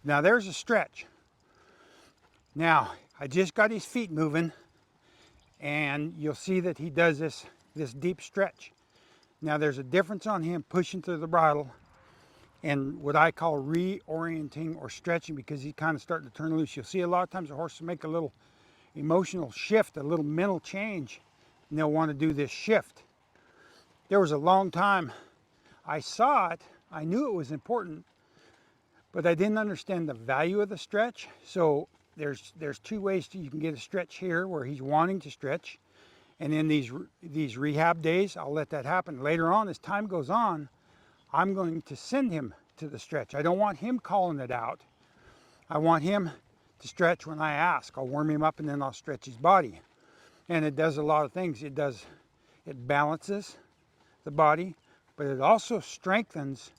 Now there's a stretch. Now, I just got his feet moving, and you'll see that he does this deep stretch. Now there's a difference on him pushing through the bridle and what I call reorienting or stretching, because he's kind of starting to turn loose. You'll see a lot of times the horses make a little emotional shift, a little mental change, and they'll want to do this shift. There was a long time I saw it, I knew it was important, but I didn't understand the value of the stretch. So there's two ways you can get a stretch here where he's wanting to stretch, and in these rehab days, I'll let that happen. Later on, as time goes on, I'm going to send him to the stretch. I don't want him calling it out. I want him to stretch when I ask. I'll warm him up and then I'll stretch his body. And it does a lot of things. It balances the body, but it also strengthens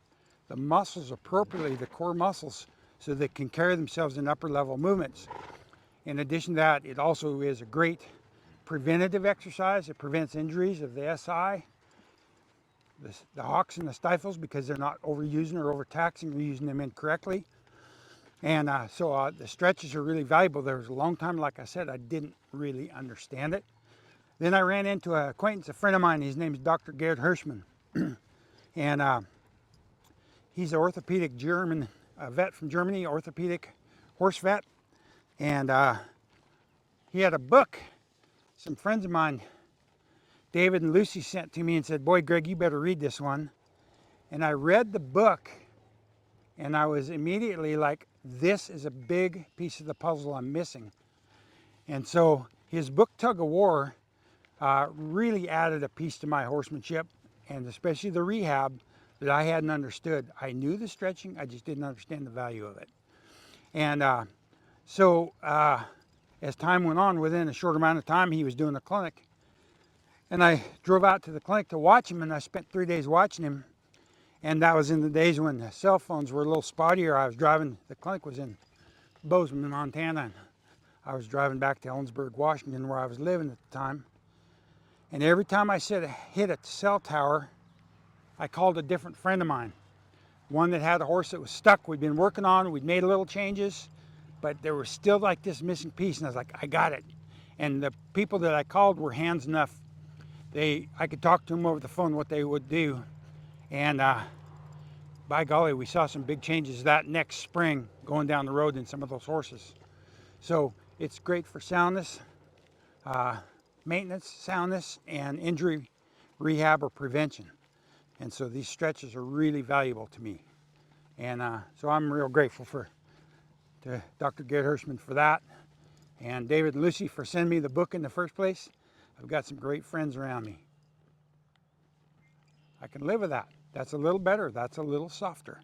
the muscles appropriately, the core muscles, so they can carry themselves in upper level movements. In addition to that, it also is a great preventative exercise. It prevents injuries of the SI, the hocks and the stifles, because they're not overusing or overtaxing or using them incorrectly. And so the stretches are really valuable. There was a long time, like I said, I didn't really understand it. Then I ran into an acquaintance, a friend of mine. His name is Dr. Gerd Hirschman. And he's an orthopedic German, a vet from Germany, orthopedic horse vet. And he had a book some friends of mine, David and Lucy, sent to me and said, "Boy, Greg, you better read this one." And I read the book, and I was immediately like, this is a big piece of the puzzle I'm missing. And so his book, Tug of War, really added a piece to my horsemanship, and especially the rehab, that I hadn't understood. I knew the stretching, I just didn't understand the value of it. And so as time went on, within a short amount of time, he was doing a clinic. And I drove out to the clinic to watch him, and I spent 3 days watching him. And that was in the days when the cell phones were a little spottier. I was driving, the clinic was in Bozeman, Montana, and I was driving back to Ellensburg, Washington, where I was living at the time. And every time I hit a cell tower, I called a different friend of mine. One that had a horse that was stuck. We'd been working on, we'd made little changes, but there was still like this missing piece, and I was like, I got it. And the people that I called were hands enough. I could talk to them over the phone what they would do. And by golly, we saw some big changes that next spring going down the road in some of those horses. So it's great for soundness, maintenance, soundness, and injury rehab or prevention. And so these stretches are really valuable to me. And so I'm real grateful to Dr. Gerd Hirschman for that, and David and Lucy for sending me the book in the first place. I've got some great friends around me. I can live with that. That's a little better. That's a little softer.